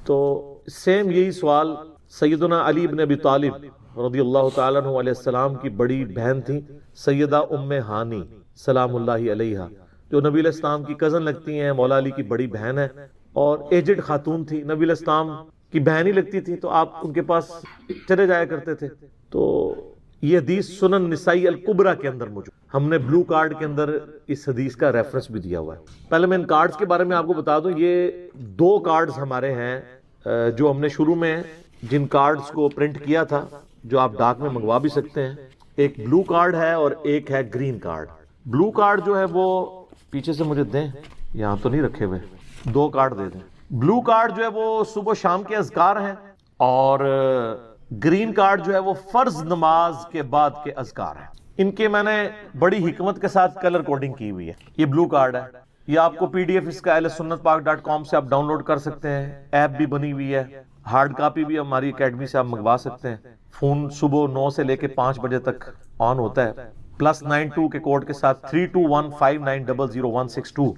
تو سیم یہی سوال سیدنا علی بن ابی طالب رضی اللہ تعالیٰ عنہ علیہ السلام کی بڑی بہن تھی سیدہ ام ہانی سلام اللہ علیہا، جو نبی علیہ السلام کی کزن لگتی ہیں، مولا علی کی بڑی بہن ہے اور ایجڈ خاتون تھی، نبی علیہ السلام کی بہن ہی لگتی تھی، تو آپ ان کے پاس چلے جایا کرتے تھے۔ تو یہ حدیث سنن نسائی الکبریٰ کے اندر موجود، ہم نے بلو کارڈ کے اندر اس حدیث کا ریفرنس بھی دیا ہوا ہے۔ پہلے میں ان کارڈز کے بارے میں آپ کو بتا دوں، یہ 2 کارڈز ہمارے ہیں جو ہم نے شروع میں جن کارڈز کو پرنٹ کیا تھا، جو آپ ڈاک میں منگوا بھی سکتے ہیں۔ ایک بلو کارڈ ہے اور ایک ہے گرین کارڈ۔ بلو کارڈ جو ہے وہ پیچھے سے مجھے دیں، یہاں تو نہیں رکھے ہوئے، 2 کارڈ دے دیں۔ بلو کارڈ جو ہے وہ صبح و شام کے اذکار ہیں، اور گرین کارڈ جو ہے وہ فرض نماز کے بعد کے اذکار ہیں۔ ان کے میں نے بڑی حکمت کے ساتھ کلر کوڈنگ کی ہوئی ہے۔ یہ بلو کارڈ ہے، یہ آپ کو PDF اس کا ahlsunnatpak.com سے آپ ڈاؤن لوڈ کر سکتے ہیں، ایپ بھی بنی ہوئی ہے، ہارڈ کاپی بھی ہماری اکیڈمی سے آپ منگوا سکتے ہیں۔ فون صبح 9 سے لے کے 5 بجے تک آن ہوتا ہے، +92 کے کوڈ کے ساتھ 32159000162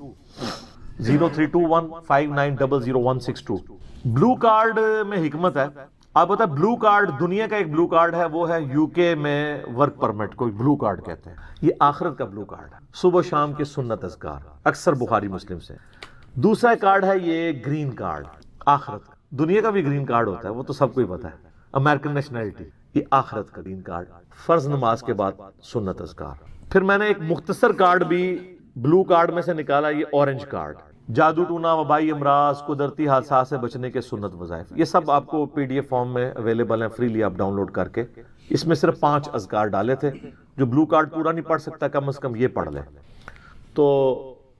032159000162۔ بلو کارڈ میں حکمت ہے، آپ بتا، بلو کارڈ دنیا کا ایک بلو کارڈ ہے، وہ ہے UK میں ورک پرمٹ کو بلو کارڈ کہتے ہیں۔ یہ آخرت کا بلو کارڈ ہے، صبح شام کے سنت اذکار اکثر بخاری مسلم سے۔ دوسرا کارڈ ہے یہ گرین کارڈ، آخرت کا۔ دنیا کا بھی گرین کارڈ ہوتا ہے، وہ تو سب کو ہی پتا ہے، امریکن نیشنلٹی۔ یہ آخرت کا گرین کارڈ، فرض نماز کے بعد سنت اذکار۔ پھر میں نے ایک مختصر کارڈ بھی بلو کارڈ میں سے نکالا، یہ اورنج کارڈ، جادو ٹونا، وبائی امراض، قدرتی حادثات سے بچنے کے سنت وظائف۔ یہ سب آپ کو PDF فارم میں اویلیبل ہیں، فریلی آپ ڈاؤن لوڈ کر کے۔ اس میں صرف 5 اذکار ڈالے تھے، جو بلو کارڈ پورا نہیں پڑھ سکتا کم از کم یہ پڑھ لے، تو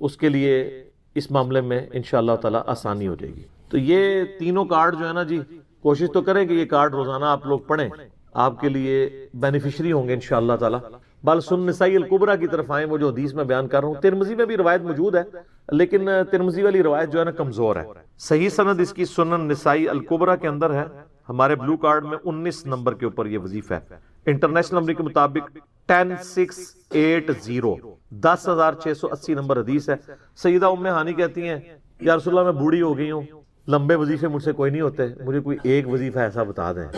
اس کے لیے اس معاملے میں انشاءاللہ تعالی آسانی ہو جائے گی۔ تو یہ تینوں کارڈ جو ہے نا جی، کوشش تو کریں کہ یہ کارڈ روزانہ آپ لوگ پڑھیں، آپ کے لیے بینیفیشری ہوں گے انشاءاللہ تعالی۔ بل سن نسائی الکبریٰ کی طرف آئیں، وہ جو حدیث میں بیان کر رہا ہوں، ترمذی میں بھی روایت موجود ہے، لیکن ترمذی والی روایت جو ہے نا کمزور ہے۔ صحیح سند اس کی سنن نسائی الکبریٰ کے اندر ہے، ہمارے بلو کارڈ میں 19 نمبر کے اوپر یہ وظیفہ ہے۔ انٹرنیشنل نمبر کے مطابق 10680 10680 نمبر حدیث ہے۔ سیدہ ام ہانی کہتی ہیں، یا رسول اللہ میں بوڑھی ہو گئی ہوں، لمبے وظیفے مجھ سے کوئی نہیں ہوتے، مجھے کوئی ایک وظیفہ ایسا بتا دیں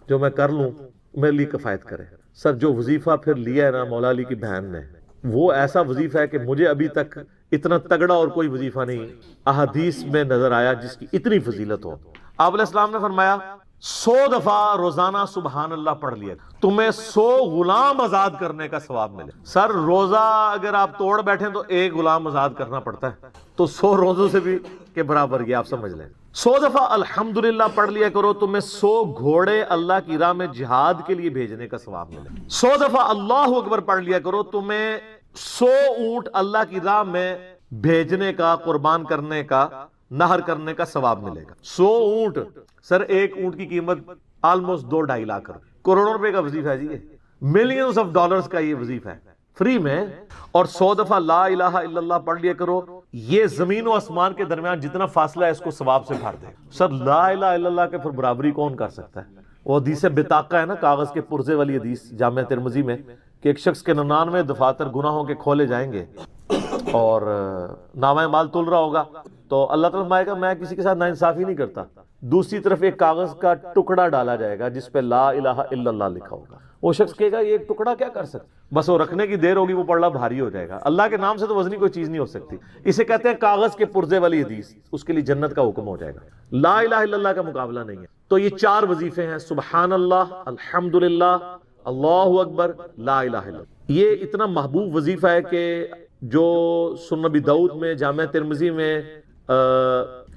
جو میں کر لوں، میرے لیے کفایت کرے۔ سر جو وظیفہ پھر لیا ہے نا مولا علی کی بہن نے، وہ ایسا وظیفہ ہے کہ مجھے ابھی تک اتنا تگڑا اور کوئی وظیفہ نہیں احادیث میں نظر آیا جس کی اتنی فضیلت ہو۔ آپ علیہ السلام نے فرمایا 100 دفعہ روزانہ سبحان اللہ پڑھ لیا، تمہیں 100 غلام آزاد کرنے کا ثواب ملے۔ سر روزہ اگر آپ توڑ بیٹھیں تو ایک غلام آزاد کرنا پڑتا ہے، تو 100 روزوں سے بھی کے برابر یہ آپ سمجھ لیں۔ 100 دفعہ الحمدللہ پڑھ لیا کرو، تمہیں 100 گھوڑے اللہ کی راہ میں جہاد کے لیے بھیجنے کا ثواب ملے۔ 100 دفعہ اللہ اکبر پڑھ لیا کرو، تمہیں 100 اونٹ اللہ کی راہ میں بھیجنے کا، قربان کرنے کا، نہر کرنے کا ثواب ملے گا۔ 100 اونٹ، سر ایک اونٹ کی قیمت آلموسٹ 2-2.5 لاکھ روپے، کروڑوں روپے کا وظیفہ ہے جی، ملینز آف ڈالرز کا یہ وظیفہ ہے فری میں۔ اور 100 دفعہ لا الہ الا اللہ پڑھ لیا کرو، یہ زمین و آسمان کے درمیان جتنا فاصلہ ہے اس کو ثواب سے بھر دے۔ سر لا الہ الا اللہ کے پھر برابری کون کر سکتا ہے؟ وہ حدیث بطاقہ ہے نا، کاغذ کے پرزے والی حدیث جامع ترمذی میں، کہ ایک شخص کے 99 دفاتر گناہوں کے کھولے جائیں گے اور نامہ مال تل رہا ہوگا، تو اللہ تعالیٰ فرمائے گا میں کسی کے ساتھ ناانصافی نہیں کرتا۔ دوسری طرف ایک کاغذ کا ٹکڑا ڈالا جائے گا جس پہ لا الہ الا اللہ لکھا ہوگا، وہ شخص کہے گا یہ ایک ٹکڑا کیا کر سکتا، بس وہ رکھنے کی دیر ہوگی، وہ پڑھنا بھاری ہو جائے گا۔ اللہ کے نام سے تو وزنی کوئی چیز نہیں ہو سکتی، اسے کہتے ہیں کاغذ کے پرزے والی حدیث، اس کے لیے جنت کا حکم ہو جائے گا۔ لا الہ الا اللہ کا مقابلہ نہیں ہے۔ تو یہ 4 وظیفے ہیں، سبحان اللہ، الحمدللہ، اللہ اکبر، لا الہ الا اللہ۔ یہ اتنا محبوب وظیفہ ہے کہ جو سنن نبی داؤد میں، جامع ترمذی میں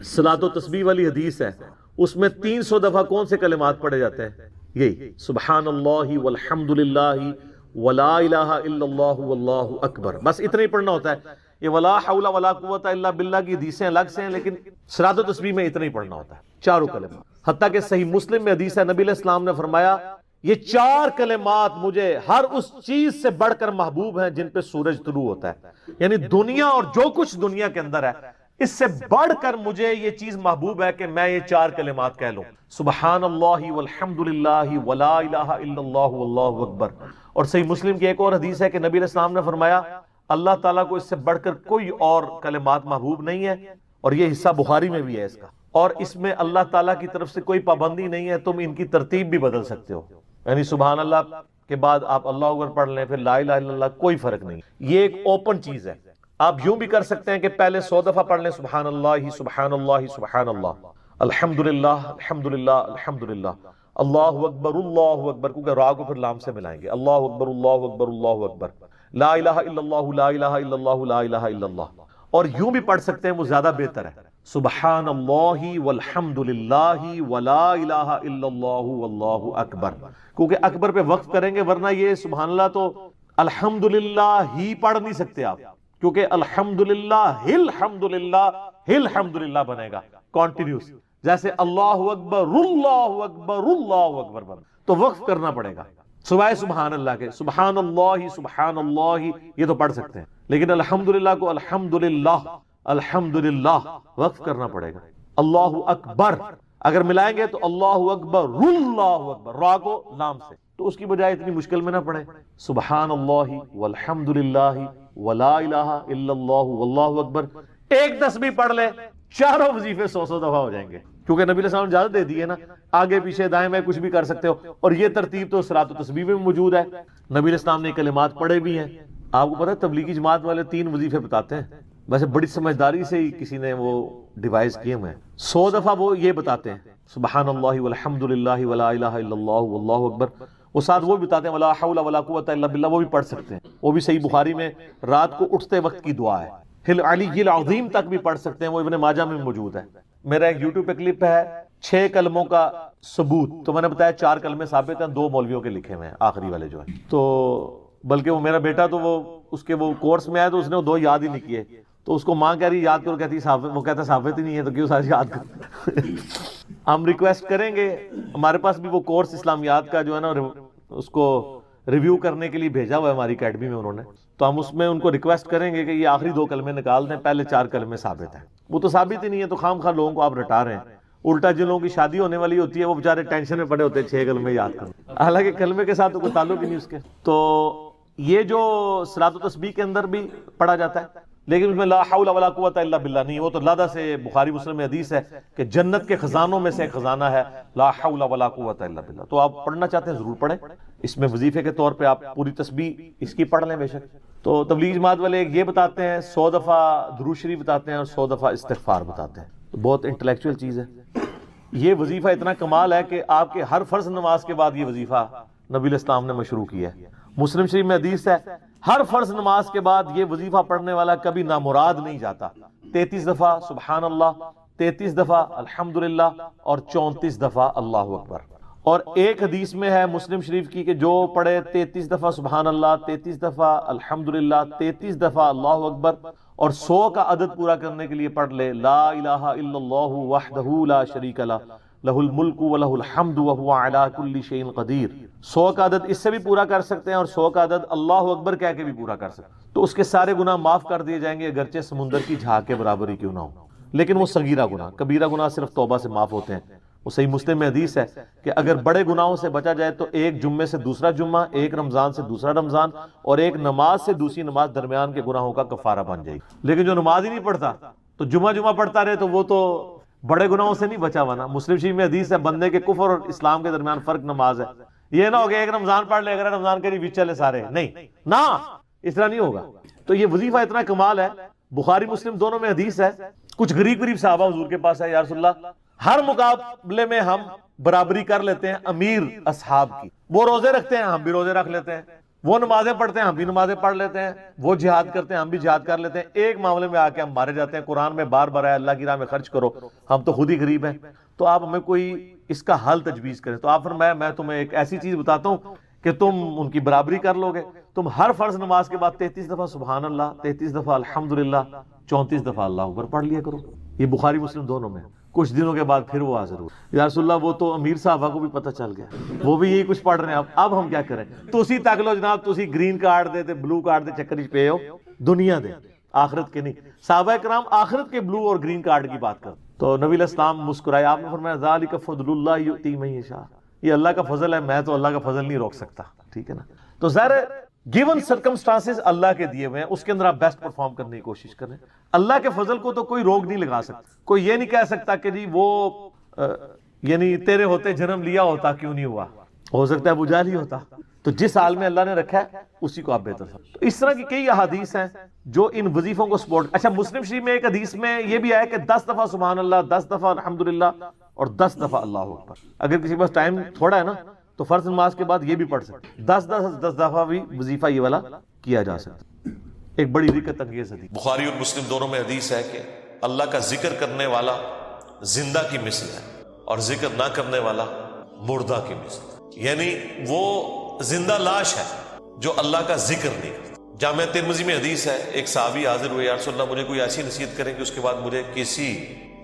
صلاۃ و تسبیح والی حدیث ہے، اس میں 300 دفعہ کون سے کلمات پڑھے جاتے ہیں؟ یہی سبحان اللہ والحمد للہ ولا الہ الا اللہ واللہ اکبر، بس اتنا ہی پڑھنا ہوتا ہے۔ یہ ولا حول ولا قوت الا باللہ کی حدیثیں الگ سے ہیں، لیکن صلاۃ و تسبیح میں اتنا ہی پڑھنا ہوتا ہے، 4 کلمات۔ حتیٰ کہ صحیح مسلم میں حدیث ہے، نبی علیہ السلام نے فرمایا یہ 4 کلمات مجھے ہر اس چیز سے بڑھ کر محبوب ہیں جن پہ سورج طلوع ہوتا ہے، یعنی دنیا اور جو کچھ دنیا کے اندر ہے اس سے بڑھ کر مجھے یہ چیز محبوب ہے کہ میں یہ 4 کلمات کہہ لوں، سبحان اللہ والحمد للہ ولا الہ الا اللہ واللہ اکبر۔ اور صحیح مسلم کی ایک اور حدیث ہے کہ نبی علیہ السلام نے فرمایا اللہ تعالیٰ کو اس سے بڑھ کر کوئی اور کلمات محبوب نہیں ہے، اور یہ حصہ بخاری میں بھی ہے اس کا، اور اس میں اللہ تعالیٰ کی طرف سے کوئی پابندی نہیں ہے، تم ان کی ترتیب بھی بدل سکتے ہو، یعنی سبحان اللہ کے بعد آپ اللہ اکبر پڑھ لیں، پھر لا الہ الا اللہ، کوئی فرق نہیں، یہ ایک اوپن چیز ہے۔ آپ یوں بھی کر سکتے ہیں کہ پہلے 100 دفعہ پڑھ لیں سبحان اللہ سبحان اللہ سبحان اللہ، الحمدللہ الحمدللہ الحمدللہ، اللہ اکبر، کیونکہ را کو پھر لام سے ملائیں گے، اللہ اکبر اللہ اکبر اللہ اکبر، لا الہ الا اللہ لا الہ الا اللہ لا الہ الا اللہ۔ اور یوں بھی پڑھ سکتے ہیں، وہ زیادہ بہتر ہے، سبحان اللہ والحمدللہ ولا الہ الا اللہ واللہ اکبر، کیونکہ اکبر پہ وقف کریں گے، ورنہ یہ سبحان اللہ تو الحمدللہ ہی پڑھ نہیں سکتے آپ، کیونکہ الحمدللہ الحمدللہ بنے گا کنٹینیوس، جیسے اللہ اکبر اللہ اکبر اللہ اکبر بنے، تو وقف کرنا پڑے گا سوائے سبحان اللہ کے۔ سبحان اللہ یہ تو پڑھ سکتے ہیں، لیکن الحمدللہ کو الحمدللہ وقف کرنا پڑے گا۔ اللہ اکبر اگر ملائیں گے تو اللہ اکبر، را کو لام سے، تو اس کی بجائے اتنی مشکل میں نہ پڑھیں، سبحان اللہ والحمدللہ ولا الہ الا اللہ واللہ اکبر، ایک تسبیح پڑھ لے، چاروں وظیفے 100 دفعہ ہو جائیں گے، کیونکہ نبی علیہ السلام نے اجازت دے دی ہے نا، آگے پیچھے دائیں بائیں کچھ بھی کر سکتے ہو، اور یہ ترتیب تو صلاۃ و تسبیح میں موجود ہے، نبی علیہ السلام نے کلمات پڑھے بھی ہیں۔ آپ کو پتہ ہے تبلیغی جماعت والے 3 وظیفے بتاتے ہیں، ویسے بڑی سمجھداری سے ہی کسی نے وہ ڈیوائز کیے ہوئے ہیں، 100 دفعہ وہ یہ بتاتے ہیں سبحان اللہ والحمدللہ ولا الہ الا اللہ واللہ اکبر، وہ ساتھ وہ بھی بتاتے ہیں ولا حول ولا قوت الا باللہ، وہ بھی پڑھ سکتے ہیں، وہ بھی صحیح بخاری میں رات کو اٹھتے وقت کی دعا ہے، العلی العظیم تک بھی پڑھ سکتے ہیں، وہ ابن ماجہ میں موجود ہے۔ میرا ایک یوٹیوب پہ کلپ ہے 6 کلموں کا ثبوت، تو میں نے بتایا 4 کلمے ثابت ہیں، 2 مولویوں کے لکھے ہوئے ہیں، آخری والے جو ہیں، تو بلکہ وہ میرا بیٹا تو وہ اس کے وہ کورس میں آیا تو اس نے وہ 2 یاد ہی نہیں کیے، تو اس کو ماں کہہ رہی یاد کرو، کہتی وہ کہتا ثابت ہی نہیں ہے تو کیوں ساری یاد کرو۔ ہم ریکویسٹ کریں گے، ہمارے پاس بھی وہ کورس اسلامیات کا جو ہے نا اس کو ریویو کرنے کے لیے بھیجا ہوا ہے ہماری اکیڈمی میں انہوں نے، تو ہم اس میں ان کو ریکویسٹ کریں گے کہ یہ آخری 2 کلمے نکال دیں، پہلے 4 کلمے ثابت ہیں، وہ تو ثابت ہی نہیں ہے، تو خام خواہ لوگوں کو آپ رٹا رہے ہیں، الٹا جن لوگوں کی شادی ہونے والی ہوتی ہے وہ بیچارے ٹینشن میں پڑے ہوتے ہیں 6 کلمے یاد کریں، حالانکہ کلمے کے ساتھ تو کوئی تعلق ہی نہیں اس کے۔ تو یہ جو صلاۃ و تسبیح کے اندر بھی پڑھا جاتا ہے، لیکن اس میں لا حول ولا قوت الا باللہ نہیں، وہ تو لادہ سے بخاری مسلم میں حدیث ہے کہ جنت کے خزانوں میں سے ایک خزانہ ہے لا حول ولا قوت الا باللہ، تو آپ پڑھنا چاہتے ہیں ضرور پڑھیں، اس میں وظیفے کے طور پہ آپ پوری تسبیح اس کی پڑھ لیں بے شک۔ تو تبلیغ جماعت والے ایک یہ بتاتے ہیں 100 دفعہ درود شریف بتاتے ہیں اور 100 دفعہ استغفار بتاتے ہیں، تو بہت انٹلیکچوئل چیز ہے۔ یہ وظیفہ اتنا کمال ہے کہ آپ کے ہر فرض نماز کے بعد یہ وظیفہ نبی علیہ السلام نے مشروع کیا ہے، مسلم شریف میں حدیث ہے ہر فرض نماز کے بعد یہ وظیفہ پڑھنے والا کبھی نامراد نہیں جاتا، 33 دفعہ سبحان اللہ، 33 دفعہ الحمدللہ اور 34 دفعہ اللہ اکبر۔ اور ایک حدیث میں ہے مسلم شریف کی کہ جو پڑھے 33 دفعہ سبحان اللہ، 33 دفعہ الحمدللہ، 33 دفعہ اللہ اکبر اور 100 کا عدد پورا کرنے کے لیے پڑھ لے لا الہ الا اللہ وحدہ لا شریک لہ لہ الملک ولہ الحمد وہو علی کل شیء قدیر، 100 کا عدد اس سے بھی پورا کر سکتے ہیں اور 100 کا عدد اللہ اکبر کہہ کے بھی پورا کر سکتے ہیں، تو اس کے سارے گناہ معاف کر دیے جائیں گے، اگرچہ سمندر کی جھاگ کے برابر ہی کیوں نہ ہو، لیکن وہ صغیرہ گناہ، کبیرہ گناہ صرف توبہ سے معاف ہوتے ہیں۔ وہ صحیح مسلم میں حدیث ہے کہ اگر بڑے گناہوں سے بچا جائے تو ایک جمعے سے دوسرا جمعہ، ایک رمضان سے دوسرا رمضان اور ایک نماز سے دوسری نماز درمیان کے گناہوں کا کفارہ بن جائے گی، لیکن جو نماز ہی نہیں پڑھتا تو جمعہ پڑھتا رہے تو وہ تو بڑے گناہوں سے نہیں بچا ہوا نا۔ مسلم شریف میں حدیث ہے بندے کے کفر اور اسلام کے درمیان فرق نماز ہے، یہ نہ ہو کہ ایک رمضان پڑھ لے، اگر رمضان کے بیچ چلے سارے، نہیں نہ، اس طرح نہیں ہوگا۔ تو یہ وظیفہ اتنا کمال ہے، بخاری مسلم دونوں میں حدیث ہے، کچھ غریب صحابہ حضور کے پاس ہے، یا رسول اللہ ہر مقابلے میں ہم برابری کر لیتے ہیں امیر اصحاب کی، وہ روزے رکھتے ہیں ہم بھی روزے رکھ لیتے ہیں، وہ نمازیں پڑھتے ہیں ہم بھی نمازیں پڑھ لیتے ہیں، وہ جہاد کرتے ہیں ہم بھی جہاد کر لیتے ہیں، ایک معاملے میں آ کے ہم مارے جاتے ہیں، قرآن میں بار بار ہے اللہ کی راہ میں خرچ کرو، ہم تو خود ہی غریب ہیں، تو آپ ہمیں کوئی اس کا حل تجویز کریں۔ تو آپ فرمایا میں تمہیں ایک ایسی چیز بتاتا ہوں کہ تم ان کی برابری کر لو گے، تم ہر فرض نماز کے بعد 33 دفعہ سبحان اللہ، 33 دفعہ الحمدللہ، 34 دفعہ اللہ اکبر پڑھ لیا کرو۔ یہ بخاری مسلم دونوں میں۔ کچھ دنوں کے بعد پھر وہ حاضر ہوا، یا رسول اللہ وہ تو امیر صحابہ کو بھی پتہ چل گیا، وہ بھی یہی کچھ پڑھ رہے ہیں، اب ہم کیا کریں؟ تو اسی تک لو جناب، تو اسی گرین کارڈ دے تے بلو کارڈ دے چکر ہی پے ہو، دنیا دے آخرت کے نہیں۔ صحابہ کرام آخرت کے بلو اور گرین کارڈ کی بات کر، تو نبی علیہ السلام مسکرائے، آپ نے فرمایا ذالک فضل اللہ یؤتی من یشاء، یہ اللہ کا فضل ہے، میں تو اللہ کا فضل نہیں روک سکتا، ٹھیک ہے نا۔ تو ظاہر گیون سرکمسٹانسز اللہ کے دیے ہوئے ہیں، اس کے اندر آپ بیسٹ پرفارم کرنے کی کوشش کریں. اللہ کے فضل کو تو کوئی روک نہیں لگا سکتا. کوئی یہ نہیں کہہ سکتا کہ جی وہ یعنی تیرے ہوتے جنم لیا ہوتا کیوں نہیں ہوا، ہو سکتا ہے ابو جہل ہی ہوتا. تو جس حال میں اللہ نے رکھا ہے اسی کو آپ بہتر سمجھیں. تو اس طرح کی کئی احادیث ہیں جو ان وظیفوں کو سپورٹ. اچھا، مسلم شریف میں ایک حدیث میں یہ بھی آیا کہ 10 دفعہ سبحان اللہ، 10 دفعہ الحمدللہ اور 10 دفعہ اللہ اکبر. اگر کسی پاس ٹائم تھوڑا ہے نا تو فرض نماز کے بعد یہ بھی پڑھ سکتے. 10 دفعہ بھی وظیفہ یہ والا کیا جا سکتا. ایک بڑی رکت انگیز حدیث. بخاری اور مسلم دونوں میں حدیث ہے کہ اللہ کا ذکر کرنے والا زندہ کی مثل ہے اور ذکر نہ کرنے والا مردہ کی مثل. یعنی وہ زندہ لاش ہے جو اللہ کا ذکر نہیں کرتا. جامع ترمذی میں حدیث ہے، ایک صحابی حاضر ہوئے، یا رسول اللہ مجھے کوئی ایسی نصیحت کریں کہ اس کے بعد مجھے کسی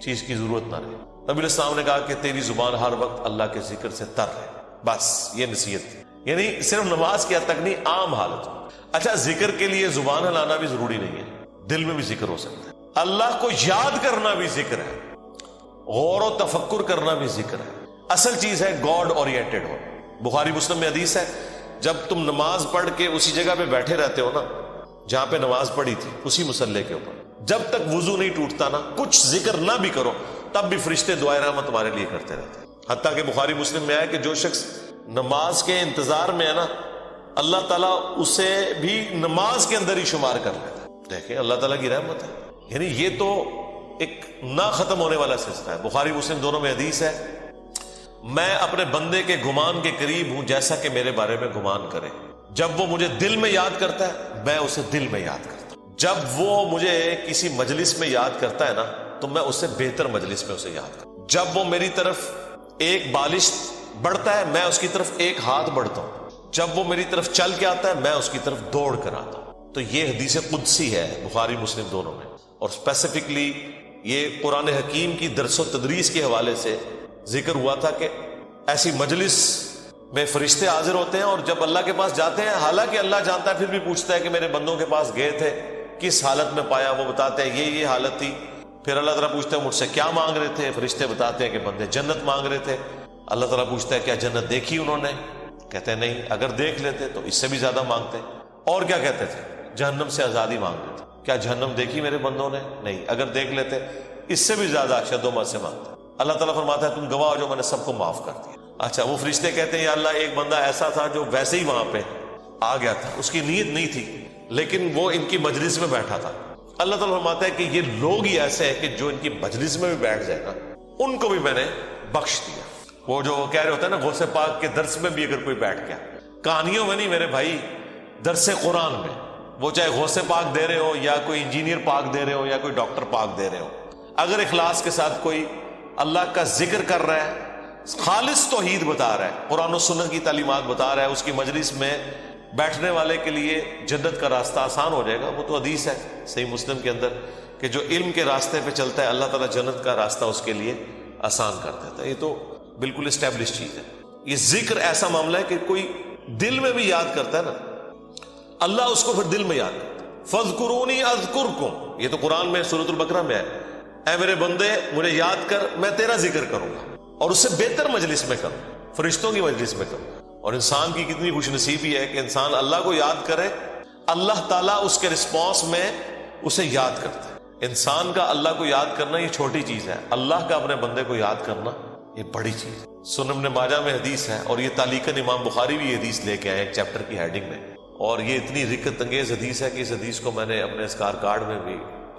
چیز کی ضرورت نہ رہے. نبی علیہ السلام نے کہا کہ تیری زبان ہر وقت اللہ کے ذکر سے تر رہے. بس یہ نصیحت، یعنی صرف نماز کی حد تک نہیں، عام حالت. اچھا، ذکر کے لیے زبان ہلانا بھی ضروری نہیں ہے، دل میں بھی ذکر ہو سکتا ہے. اللہ کو یاد کرنا بھی ذکر ہے، غور و تفکر کرنا بھی ذکر ہے. اصل چیز ہے گاڈ اورینٹڈ ہو. بخاری مسلم میں حدیث ہے، جب تم نماز پڑھ کے اسی جگہ پہ بیٹھے رہتے ہو نا جہاں پہ نماز پڑھی تھی، اسی مصلی کے اوپر، جب تک وضو نہیں ٹوٹتا نا، کچھ ذکر نہ بھی کرو، تب بھی فرشتے دعائے رحمت تمہارے لیے کرتے رہتے ہیں. حتیٰ کہ بخاری مسلم میں آیا کہ جو شخص نماز کے انتظار میں ہے نا، اللہ تعالیٰ اسے بھی نماز کے اندر ہی شمار کر لیتا ہے. دیکھیں اللہ تعالیٰ کی رحمت ہے. یعنی یہ تو ایک نہ ختم ہونے والا سلسلہ ہے. بخاری مسلم دونوں میں حدیث ہے، میں اپنے بندے کے گمان کے قریب ہوں جیسا کہ میرے بارے میں گمان کرے. جب وہ مجھے دل میں یاد کرتا ہے میں اسے دل میں یاد کرتا ہوں. جب وہ مجھے کسی مجلس میں یاد کرتا ہے نا تو میں اسے بہتر مجلس میں اسے یاد کرتا ہوں. جب وہ میری طرف ایک بالش بڑھتا ہے میں اس کی طرف ایک ہاتھ بڑھتا ہوں. جب وہ میری طرف چل کے آتا ہے میں اس کی طرف دوڑ کر آتا ہوں. تو یہ حدیث قدسی ہے بخاری مسلم دونوں میں، اور اسپیسیفکلی یہ قرآن حکیم کی درس و تدریس کے حوالے سے ذکر ہوا تھا کہ ایسی مجلس میں فرشتے حاضر ہوتے ہیں اور جب اللہ کے پاس جاتے ہیں، حالانکہ اللہ جانتا ہے، پھر بھی پوچھتا ہے کہ میرے بندوں کے پاس گئے تھے کس حالت میں پایا. وہ بتاتے ہیں یہ حالت تھی. پھر اللہ تعالیٰ پوچھتا ہے مجھ سے کیا مانگ رہے تھے؟ فرشتے بتاتے ہیں کہ بندے جنت مانگ رہے تھے. اللہ تعالیٰ پوچھتا ہے کیا جنت دیکھی انہوں نے؟ کہتے ہیں نہیں، اگر دیکھ لیتے تو اس سے بھی زیادہ مانگتے. اور کیا کہتے تھے؟ جہنم سے آزادی مانگ رہے تھے. کیا جہنم دیکھی میرے بندوں نے؟ نہیں، اگر دیکھ لیتے اس سے بھی زیادہ اشد و سے مانگتے. اللہ تعالیٰ فرماتا ہے تم گواہ ہو جو میں نے سب کو معاف کر دیا. اچھا، وہ فرشتے کہتے ہیں یا اللہ ایک بندہ ایسا تھا جو ویسے ہی وہاں پہ آ گیا تھا، اس کی نیت نہیں تھی لیکن وہ ان کی مجلس میں بیٹھا تھا. اللہ تعالیٰ فرماتا ہے کہ یہ لوگ ہی ایسے ہیں کہ جو ان کی مجلس میں بھی بیٹھ جائے گا ان کو بھی میں نے بخش دیا. وہ جو کہہ رہے ہوتے ہیں نا غوث پاک کے درس میں بھی اگر کوئی بیٹھ گیا، کہانیوں میں نہیں میرے بھائی، درس قرآن میں، وہ چاہے غوث پاک دے رہے ہو یا کوئی انجینئر پاک دے رہے ہو یا کوئی ڈاکٹر پاک دے رہے ہو، اگر اخلاص کے ساتھ کوئی اللہ کا ذکر کر رہا ہے، خالص توحید بتا رہا ہے، قرآن و سنت کی تعلیمات بتا رہا ہے، اس کی مجلس میں بیٹھنے والے کے لیے جنت کا راستہ آسان ہو جائے گا. وہ تو حدیث ہے صحیح مسلم کے اندر کہ جو علم کے راستے پہ چلتا ہے اللہ تعالیٰ جنت کا راستہ اس کے لیے آسان کر دیتا ہے. یہ تو بالکل اسٹیبلش چیز ہے. یہ ذکر ایسا معاملہ ہے کہ کوئی دل میں بھی یاد کرتا ہے نا، اللہ اس کو پھر دل میں یاد کرتا ہے. فَاذْكُرُونِي أَذْكُرْكُمْ، یہ تو قرآن میں سورۃ البقرہ میں ہے، اے میرے بندے مجھے یاد کر میں تیرا ذکر کروں گا اور اس سے بہتر مجلس میں کروں، فرشتوں کی مجلس میں کروں. اور انسان کی کتنی خوش نصیبی ہے کہ انسان اللہ کو یاد کرے، اللہ تعالیٰ اس کے رسپانس میں اسے یاد کرتا ہے. انسان کا اللہ کو یاد کرنا یہ چھوٹی چیز ہے، اللہ کا اپنے بندے کو یاد کرنا یہ بڑی چیز ہے. سنن ابن ماجہ میں حدیث ہے اور یہ تعلیقاً امام بخاری بھی یہ حدیث لے کے آئے ایک چیپٹر کی ہیڈنگ میں، اور یہ اتنی رکت انگیز حدیث ہے کہ اس حدیث کو میں نے اپنے اسکار کارڈ میں بھی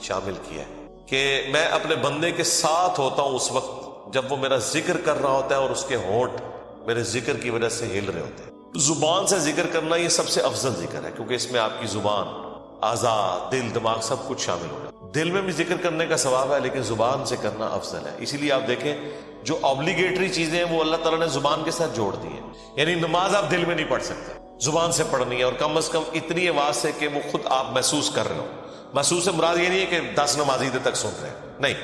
شامل کیا ہے کہ میں اپنے بندے کے ساتھ ہوتا ہوں اس وقت جب وہ میرا ذکر کر رہا ہوتا ہے اور اس کے ہونٹ میرے ذکر کی وجہ سے ہل رہے ہوتے ہیں. زبان سے ذکر کرنا یہ سب سے افضل ذکر ہے کیونکہ اس میں آپ کی زبان، اعضاء، دل، دماغ سب کچھ شامل ہوگا. دل میں بھی ذکر کرنے کا ثواب ہے لیکن زبان سے کرنا افضل ہے. اسی لیے آپ دیکھیں جو آبلیگیٹری چیزیں ہیں وہ اللہ تعالیٰ نے زبان کے ساتھ جوڑ دی ہیں. یعنی نماز آپ دل میں نہیں پڑھ سکتے، زبان سے پڑھنی ہے، اور کم از کم اتنی آواز سے کہ وہ خود آپ محسوس کر رہے ہو. محسوس سے مراد یہ نہیں ہے کہ 10 نمازی دیر تک سن رہے ہیں، نہیں،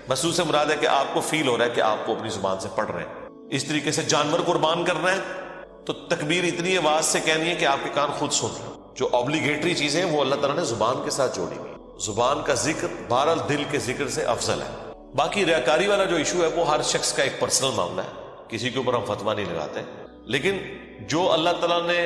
محسوس سے مراد ہے کہ آپ کو فیل ہو رہا ہے کہ آپ کو اپنی زبان سے پڑھ رہے ہیں. اس طریقے سے جانور قربان کرنا ہے تو تکبیر اتنی آواز سے کہنی ہے کہ آپ کے کان خود سن رہے ہیں. جو آبلیگیٹری چیزیں ہیں وہ اللہ تعالیٰ نے زبان کے ساتھ جوڑی ہوئی. زبان کا ذکر بہرحال دل کے ذکر سے افضل ہے. باقی ریاکاری والا جو ایشو ہے وہ ہر شخص کا ایک پرسنل معاملہ ہے، کسی کے اوپر ہم فتویٰ نہیں لگاتے، لیکن جو اللہ تعالیٰ نے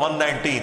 119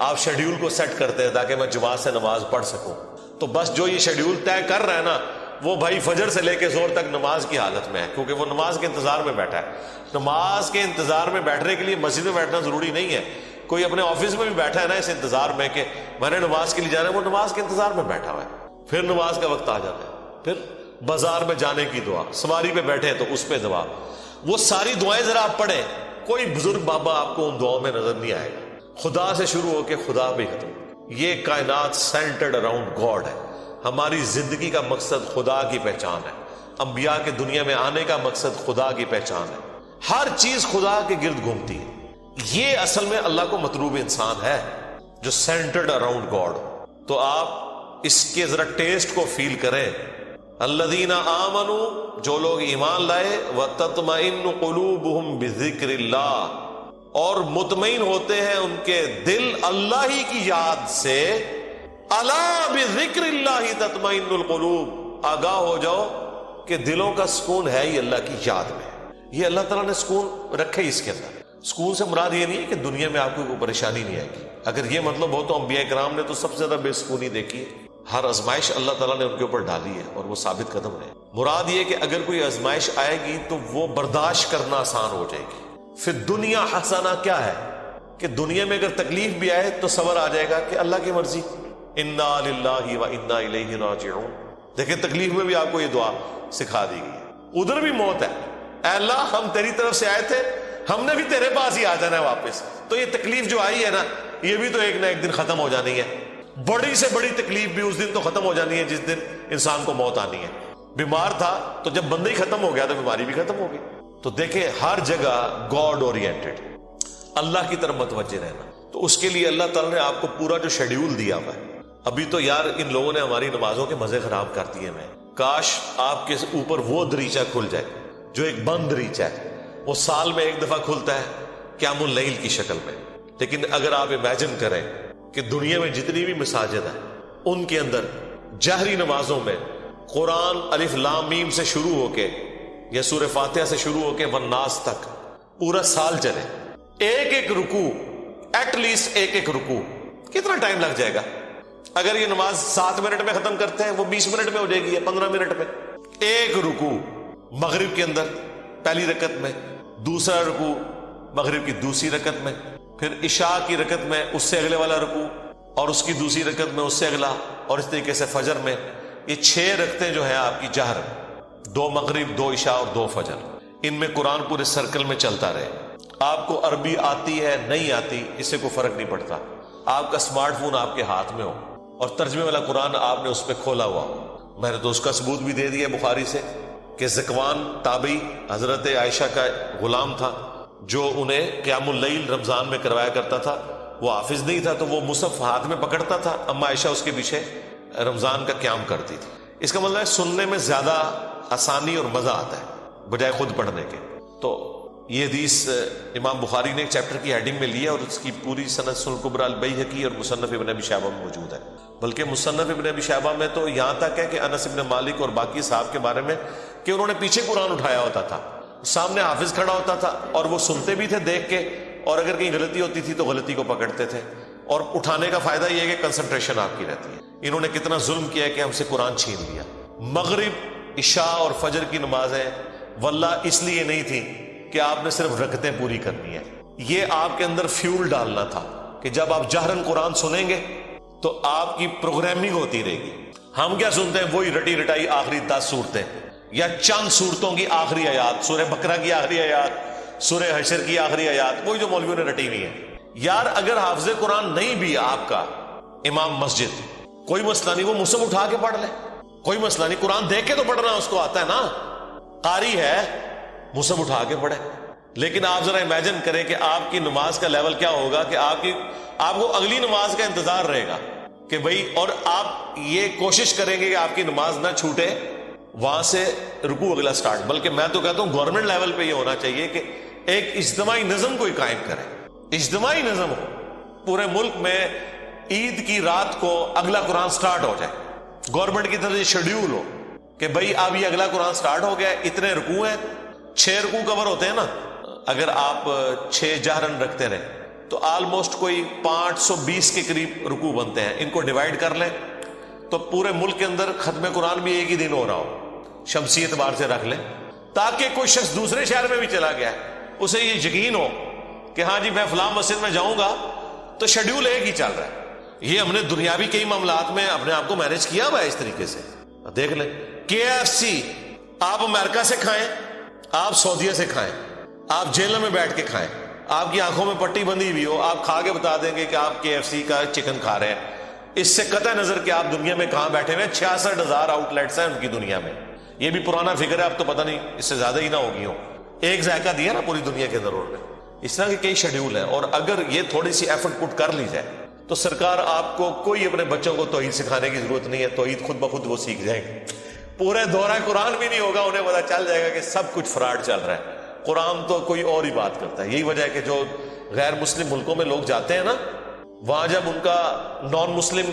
آپ شیڈیول کو سیٹ کرتے ہیں تاکہ میں جماعت سے نماز پڑھ سکوں، تو بس جو یہ شیڈیول طے کر رہا ہے نا، وہ بھائی فجر سے لے کے زور تک نماز کی حالت میں ہے، کیونکہ وہ نماز کے انتظار میں بیٹھا ہے۔ نماز کے انتظار میں بیٹھنے کے لیے مسجد میں بیٹھنا ضروری نہیں ہے، کوئی اپنے آفس میں بھی بیٹھا ہے نا اس انتظار میں کہ میں نے نماز کے لیے جانا ہے، وہ نماز کے انتظار میں بیٹھا ہوا ہے، پھر نماز کا وقت آ جاتا ہے، پھر بازار میں جانے کی دعا، سواری پہ بیٹھے تو اس پہ دعا، وہ ساری دعائیں ذرا آپ پڑھیں، کوئی بزرگ بابا آپ کو ان دعاؤں میں نظر نہیں آئے گا، خدا سے شروع ہو کے خدا پہ ختم۔ یہ کائنات سینٹرڈ اراؤنڈ گاڈ ہے، ہماری زندگی کا مقصد خدا کی پہچان ہے، انبیاء کے دنیا میں آنے کا مقصد خدا کی پہچان ہے، ہر چیز خدا کے گرد گھومتی ہے۔ یہ اصل میں اللہ کو مطلوب انسان ہے جو سینٹرڈ اراؤنڈ گاڈ۔ تو آپ اس کے ذرا ٹیسٹ کو فیل کریں۔ الذین آمنوا، جو لوگ ایمان لائے، وتطمئن قلوبہم بذکر اللہ، اور مطمئن ہوتے ہیں ان کے دل اللہ ہی کی یاد سے۔ الا بذکر اللہ تطمئن القلوب، آگاہ ہو جاؤ کہ دلوں کا سکون ہے ہی اللہ کی یاد میں۔ یہ اللہ تعالیٰ نے سکون رکھے اس کے اندر۔ سکون سے مراد یہ نہیں ہے کہ دنیا میں آپ کو کوئی پریشانی نہیں آئے گی، اگر یہ مطلب ہو تو انبیاء کرام نے تو سب سے زیادہ بے سکونی دیکھی ہے، ہر آزمائش اللہ تعالیٰ نے ان کے اوپر ڈالی ہے اور وہ ثابت قدم رہے۔ مراد یہ کہ اگر کوئی آزمائش آئے گی تو وہ برداشت کرنا آسان ہو جائے گی۔ پھر دنیا حسنہ کیا ہے کہ دنیا میں اگر تکلیف بھی آئے تو صبر آ جائے گا کہ اللہ کی مرضی، انا للہ و انا الیہ راجعون۔ دیکھیں تکلیف میں بھی آپ کو یہ دعا سکھا دی گئی ہے، ادھر بھی موت ہے، اے اللہ ہم تیری طرف سے آئے تھے، ہم نے بھی تیرے پاس ہی آ جانا ہے واپس، تو یہ تکلیف جو آئی ہے نا، یہ بھی تو ایک نہ ایک دن ختم ہو جانی ہے۔ بڑی سے بڑی تکلیف بھی اس دن تو ختم ہو جانی ہے جس دن انسان کو موت آنی ہے۔ بیمار تھا تو جب بندہ ہی ختم ہو گیا تو بیماری بھی ختم ہو گئی۔ تو دیکھیں ہر جگہ گاڈ اورینٹڈ، اللہ کی طرف متوجہ رہنا۔ تو اس کے لیے اللہ تعالیٰ نے آپ کو پورا جو شیڈیول دیا ہوا ہے۔ ابھی تو یار ان لوگوں نے ہماری نمازوں کے مزے خراب کر دیے ہیں، کاش آپ کے اوپر وہ دریچہ کھل جائے جو ایک بند دریچہ ہے، وہ سال میں ایک دفعہ کھلتا ہے قیام اللیل کی شکل میں۔ لیکن اگر آپ امیجن کریں کہ دنیا میں جتنی بھی مساجد ہیں ان کے اندر جہری نمازوں میں قرآن الف لام میم سے شروع ہو کے یا سورہ فاتحہ سے شروع ہو کے والناس تک پورا سال چلے، ایک ایک رکوع، ایٹ لیسٹ ایک ایک رکوع، کتنا ٹائم لگ جائے گا؟ اگر یہ نماز 7 منٹ میں ختم کرتے ہیں وہ 20 منٹ میں ہو جائے گی یا 15 منٹ میں۔ ایک رکوع مغرب کے اندر پہلی رکعت میں، دوسرا رکوع مغرب کی دوسری رکعت میں، پھر عشاء کی رکعت میں اس سے اگلے والا رکوع، اور اس کی دوسری رکعت میں اس سے اگلا، اور اس طریقے سے فجر میں۔ یہ 6 رکعتیں جو ہیں آپ کی جہر، 2 مغرب، 2 عشاء اور 2 فجر، ان میں قرآن پورے سرکل میں چلتا رہے۔ آپ کو عربی آتی ہے نہیں آتی اس سے کوئی فرق نہیں پڑتا، آپ کا سمارٹ فون آپ کے ہاتھ میں ہو اور ترجمے والا قرآن آپ نے اس پہ کھولا ہوا ہو۔ میں نے تو اس کا ثبوت بھی دے دیا بخاری سے کہ ذکوان تابعی حضرت عائشہ کا غلام تھا جو انہیں قیام اللیل رمضان میں کروایا کرتا تھا، وہ حافظ نہیں تھا تو وہ مصحف ہاتھ میں پکڑتا تھا، اما عائشہ اس کے پیچھے رمضان کا قیام کرتی تھی۔ اس کا مطلب ہے سننے میں زیادہ آسانی اور مزہ آتا ہے بجائے خود پڑھنے کے۔ تو یہ حدیث امام بخاری نے ایک چیپٹر کی ہیڈنگ میں لیا اور اس کی پوری سند سنن الکبریٰ البیہقی اور مصنف ابن ابی شیبہ میں موجود ہے، بلکہ مصنف ابن ابی شیبہ میں تو یہاں تک ہے کہ انس ابن مالک اور باقی صحابہ کے بارے میں کہ انہوں نے پیچھے قرآن اٹھایا ہوتا تھا، سامنے حافظ کھڑا ہوتا تھا اور وہ سنتے بھی تھے دیکھ کے، اور اگر کہیں غلطی ہوتی تھی تو غلطی کو پکڑتے تھے، اور اٹھانے کا فائدہ یہ ہے کہ کنسنٹریشن آپ کی رہتی ہے۔ انہوں نے کتنا ظلم کیا ہے کہ ہم سے قرآن چھین لیا۔ مغرب، عشاء اور فجر کی نمازیں واللہ اس لیے نہیں تھی کہ آپ نے صرف رکعتیں پوری کرنی ہے، یہ آپ کے اندر فیول ڈالنا تھا کہ جب آپ جہرن قرآن سنیں گے تو آپ کی پروگرامنگ ہوتی رہے گی۔ ہم کیا سنتے ہیں؟ وہی رٹی رٹائی آخری 10 صورتیں یا چند صورتوں کی آخری آیات، سورہ بقرہ کی آخری آیات، سورہ حشر کی آخری آیات، وہی جو مولویوں نے رٹی ہوئی ہے۔ یار اگر حافظ قرآن نہیں بھی آپ کا امام مسجد، کوئی مسئلہ نہیں، وہ مصحف اٹھا کے پڑھ لے، کوئی مسئلہ نہیں، قرآن دیکھ کے تو پڑھنا اس کو آتا ہے نا، قاری ہے، مصحف اٹھا کے پڑھے۔ لیکن آپ ذرا امیجن کریں کہ آپ کی نماز کا لیول کیا ہوگا کہ آپ کو اگلی نماز کا انتظار رہے گا کہ بھئی، اور آپ یہ کوشش کریں گے کہ آپ کی نماز نہ چھوٹے، وہاں سے رکوع اگلا سٹارٹ۔ بلکہ میں تو کہتا ہوں گورنمنٹ لیول پہ یہ ہونا چاہیے کہ ایک اجتماعی نظم کوئی قائم کرے، اجتماعی نظم ہو پورے ملک میں، عید کی رات کو اگلا قرآن سٹارٹ ہو جائے، گورنمنٹ کی طرف سے شیڈیول ہو کہ بھئی اب یہ اگلا قرآن سٹارٹ ہو گیا، اتنے رکوع ہیں، 6 رکوع کور ہوتے ہیں نا، اگر آپ 6 جہرن رکھتے رہے تو آلموسٹ کوئی 520 کے قریب رکوع بنتے ہیں. ان کو ڈیوائڈ کر لیں تو پورے ملک کے اندر ختم قرآن بھی ایک ہی دن ہو رہا ہو. شمسی اعتبار سے رکھ لیں تاکہ کوئی شخص دوسرے شہر میں بھی چلا گیا ہے اسے یہ یقین ہو کہ ہاں جی میں فلاں مسجد میں جاؤں گا تو شیڈیول ایک ہی چل رہا ہے. یہ ہم نے دنیاوی کئی معاملات میں اپنے آپ کو مینج کیا ہوا ہے اس طریقے سے. دیکھ لیں KFC آپ امریکہ سے کھائیں, آپ سعودیہ سے کھائیں, آپ جیلوں میں بیٹھ کے کھائیں, آپ کی آنکھوں میں پٹی بندھی ہوئی ہو, آپ کھا کے بتا دیں گے کہ آپ KFC کا چکن کھا رہے ہیں. اس سے قطع نظر کہ آپ دنیا میں کہاں بیٹھے ہوئے ہیں. 66,000 آؤٹ لیٹس ہیں ان کی دنیا میں. یہ بھی پرانا فگر ہے, اب تو پتہ نہیں اس سے زیادہ ہی نہ ہوگی ہوں. ایک ذائقہ دیا نا پوری دنیا کے اندر انہوں نے. اس طرح کے کئی شیڈیول ہیں, اور اگر یہ تھوڑی سی ایفرٹ پٹ کر لی جائے تو سرکار آپ کو کوئی اپنے بچوں کو توحید سکھانے کی ضرورت نہیں ہے. توحید خود بخود وہ سیکھ جائیں گے. پورے دورہ قرآن بھی نہیں ہوگا, انہیں پتا چل جائے گا کہ سب کچھ فراڈ چل رہا ہے. قرآن تو کوئی اور ہی بات کرتا ہے. یہی وجہ ہے کہ جو غیر مسلم ملکوں میں لوگ جاتے ہیں نا, وہاں جب ان کا نان مسلم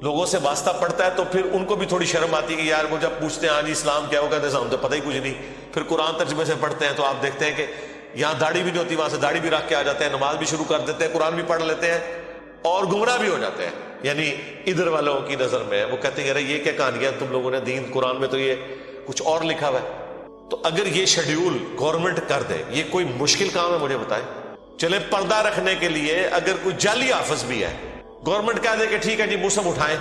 لوگوں سے واسطہ پڑتا ہے تو پھر ان کو بھی تھوڑی شرم آتی ہے کہ یار وہ جب پوچھتے ہیں ہاں جی اسلام کیا, وہ کہتے ہیں ہم تو پتہ ہی کچھ نہیں. پھر قرآن ترجمے سے پڑھتے ہیں تو آپ دیکھتے ہیں کہ یہاں داڑھی بھی نہیں ہوتی, وہاں سے داڑھی بھی رکھ کے آ جاتے ہیں, نماز بھی شروع کر دیتے ہیں, قرآن بھی پڑھ لیتے ہیں اور گمراہ بھی ہو جاتے ہیں. یعنی ادھر والوں کی نظر میں وہ کہتے ہیں یہ کیا کہانیاں تم لوگوں نے, دین قرآن میں تو یہ کچھ اور لکھا ہوا ہے. تو اگر یہ شیڈیول گورنمنٹ کر دے, یہ کوئی مشکل کام ہے مجھے بتائیں. چلے پردہ رکھنے کے لیے اگر کوئی جعلی حافظ بھی ہے, گورنمنٹ کہہ دے کہ ٹھیک ہے جی مصحف اٹھائیں,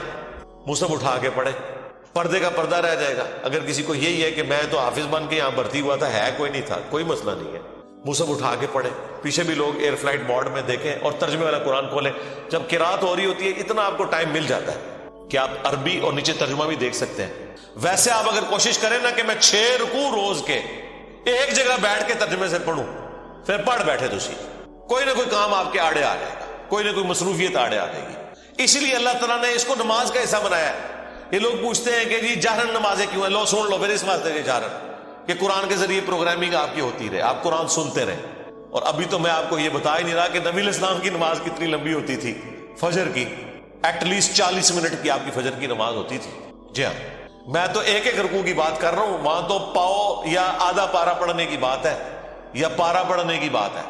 مصحف اٹھا کے پڑھیں, پردے کا پردہ رہ جائے گا. اگر کسی کو یہی ہے کہ میں تو حافظ بن کے یہاں بھرتی ہوا تھا, ہے کوئی نہیں تھا, کوئی مسئلہ نہیں ہے, مصحف اٹھا کے پڑھیں. پیچھے بھی لوگ ایئر فلائٹ موڈ میں دیکھیں اور ترجمے والا قرآن کھولیں. جب قرات ہو رہی ہوتی ہے اتنا آپ کو ٹائم مل جاتا ہے کہ آپ عربی اور نیچے ترجمہ بھی دیکھ سکتے ہیں. ویسے آپ اگر کوشش کریں نا کہ میں 6 رکوع روز کے ایک جگہ بیٹھ کے ترجمے سے پڑھوں, پھر پڑھ بیٹھے دوسری, کوئی نہ کوئی کام آپ کے آڑے آ جائے گا, کوئی نہ کوئی مصروفیت آڑے آ جائے گی. اسی لیے اللہ تعالیٰ نے اس کو نماز کا حصہ بنایا ہے. یہ لوگ پوچھتے ہیں کہ جی جہرن نمازیں کیوں ہیں, لو سن لو پھر اس واسطے کے جہرن کہ قرآن کے ذریعے پروگرامنگ آپ کی ہوتی رہے, آپ قرآن سنتے رہے. اور ابھی تو میں آپ کو یہ بتا ہی نہیں رہا کہ نبی علیہ السلام کی نماز کتنی لمبی ہوتی تھی. فجر کی ایٹ لیسٹ 40 منٹ کی آپ کی فجر کی نماز ہوتی تھی. جی ہاں, میں تو ایک ایک رکوع کی بات کر رہا ہوں, وہاں تو پاؤ یا آدھا پارا پڑھنے کی بات ہے یا پارا پڑھنے کی بات ہے.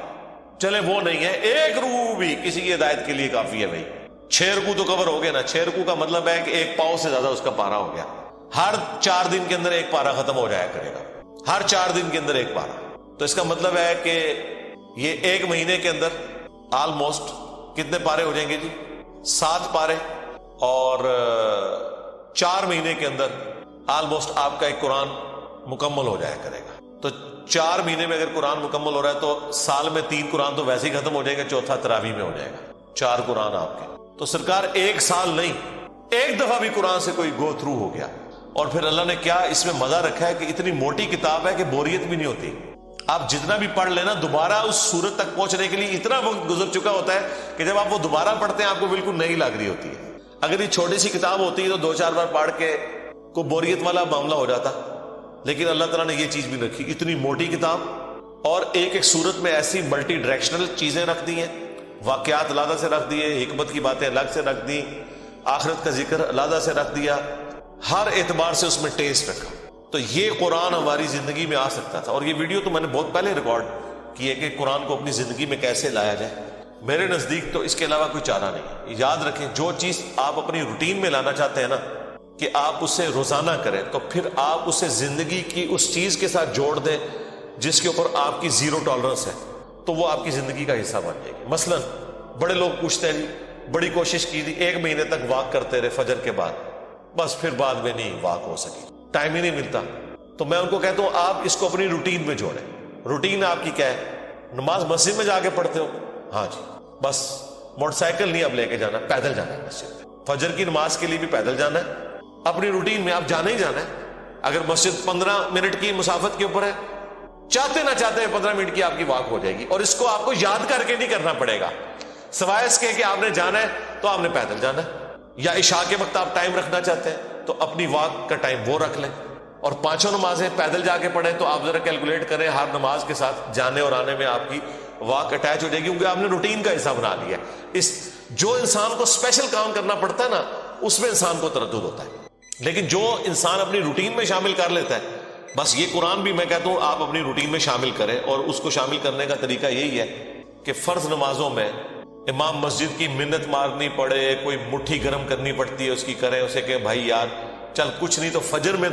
چلے وہ نہیں ہے, ایک رکوع بھی کسی کی ہدایت کے لیے کافی ہے. بھائی 6 رکوع تو کور ہو گئے نا. 6 رکوع کا مطلب ہے کہ ایک پاؤ سے زیادہ اس کا پارا ہو گیا. ہر 4 دن کے اندر ایک پارا ختم ہو جایا کرے گا, ہر 4 دن کے اندر ایک پارا. تو اس کا مطلب ہے کہ یہ ایک مہینے کے اندر آلموسٹ کتنے پارے ہو جائیں گے جی؟ 7 پارے. اور 4 مہینے کے اندر آلموسٹ آپ کا ایک قرآن مکمل ہو جایا کرے گا. تو 4 مہینے میں اگر قرآن مکمل ہو رہا ہے تو سال میں 3 قرآن تو ویسے ہی ختم ہو جائے گا, چوتھا تراویح میں ہو جائے گا. 4 قرآن آپ کے. تو سرکار ایک سال نہیں, ایک دفعہ بھی قرآن سے کوئی گو تھرو ہو گیا. اور پھر اللہ نے کیا اس میں مزہ رکھا ہے کہ اتنی موٹی کتاب ہے کہ بوریت بھی نہیں ہوتی. آپ جتنا بھی پڑھ لینا دوبارہ اس صورت تک پہنچنے کے لیے اتنا وقت گزر چکا ہوتا ہے کہ جب آپ وہ دوبارہ پڑھتے ہیں آپ کو بالکل نئی لگ رہی ہوتی ہے. اگر یہ چھوٹی سی کتاب ہوتی ہے تو 2-4 بار پڑھ کے کو بوریت والا معاملہ ہو جاتا. لیکن اللہ تعالیٰ نے یہ چیز بھی رکھی, اتنی موٹی کتاب, اور ایک ایک صورت میں ایسی ملٹی ڈائریکشنل چیزیں رکھ دی ہیں, واقعات علیحدہ سے رکھ دیے, حکمت کی باتیں الگ سے رکھ دی, آخرت کا ذکر علیحدہ سے رکھ دیا, ہر اعتبار سے اس میں ٹیسٹ رکھا. تو یہ قرآن ہماری زندگی میں آ سکتا تھا. اور یہ ویڈیو تو میں نے بہت پہلے ریکارڈ کی ہے کہ قرآن کو اپنی زندگی میں کیسے لایا جائے. میرے نزدیک تو اس کے علاوہ کوئی چارہ نہیں. یاد رکھیں جو چیز آپ اپنی روٹین میں لانا چاہتے ہیں نا کہ آپ اسے روزانہ کریں, تو پھر آپ اسے زندگی کی اس چیز کے ساتھ جوڑ دیں جس کے اوپر آپ کی 0 ٹالرنس ہے, تو وہ آپ کی زندگی کا حصہ بن جائے گی. مثلا بڑے لوگ پوچھتے ہیں بڑی کوشش کی تھی, 1 مہینے تک واک کرتے رہے فجر کے بعد, بس پھر بعد میں نہیں واک ہو سکی, ٹائم ہی نہیں ملتا. تو میں ان کو کہتا ہوں آپ اس کو اپنی روٹین میں جوڑیں. روٹین آپ کی کیا ہے؟ نماز مسجد میں جا کے پڑھتے ہو, ہاں جی, بس موٹر سائیکل نہیں اب لے کے جانا, پیدل جانا ہے مسجد میں. فجر کی نماز کے لیے بھی پیدل جانا ہے. اپنی روٹین میں آپ جانا ہی جانا ہے. اگر مسجد 15 منٹ کی مسافت کے اوپر ہے, چاہتے نہ چاہتے 15 منٹ کی آپ کی واک ہو جائے گی. اور اس کو آپ کو یاد کر کے نہیں کرنا پڑے گا, سوائے اس کے کہ آپ نے جانا ہے تو آپ نے پیدل جانا ہے. یا عشاء کے وقت آپ ٹائم رکھنا چاہتے ہیں تو اپنی واک کا ٹائم وہ رکھ لیں, اور 5 نمازیں پیدل جا کے پڑھیں. تو آپ ذرا کیلکولیٹ کریں, ہر نماز کے ساتھ جانے اور آنے میں آپ کی واک اٹیچ ہو جائے گی, کیونکہ آپ نے روٹین کا حصہ بنا لیا ہے. جو انسان کو اسپیشل کام کرنا پڑتا ہے نا, اس میں انسان کو تردد ہوتا ہے. لیکن جو انسان اپنی روٹین میں شامل کر لیتا ہے, بس یہ قرآن بھی میں کہتا ہوں آپ اپنی روٹین میں شامل کریں. اور اس کو شامل کرنے کا طریقہ یہی ہے کہ فرض نمازوں میں امام مسجد کی منت مارنی پڑے، کوئی مٹھی گرم کرنی پڑتی ہے اس کی، کرے اسے کہ بھائی یار چل کچھ نہیں تو فجر میں تو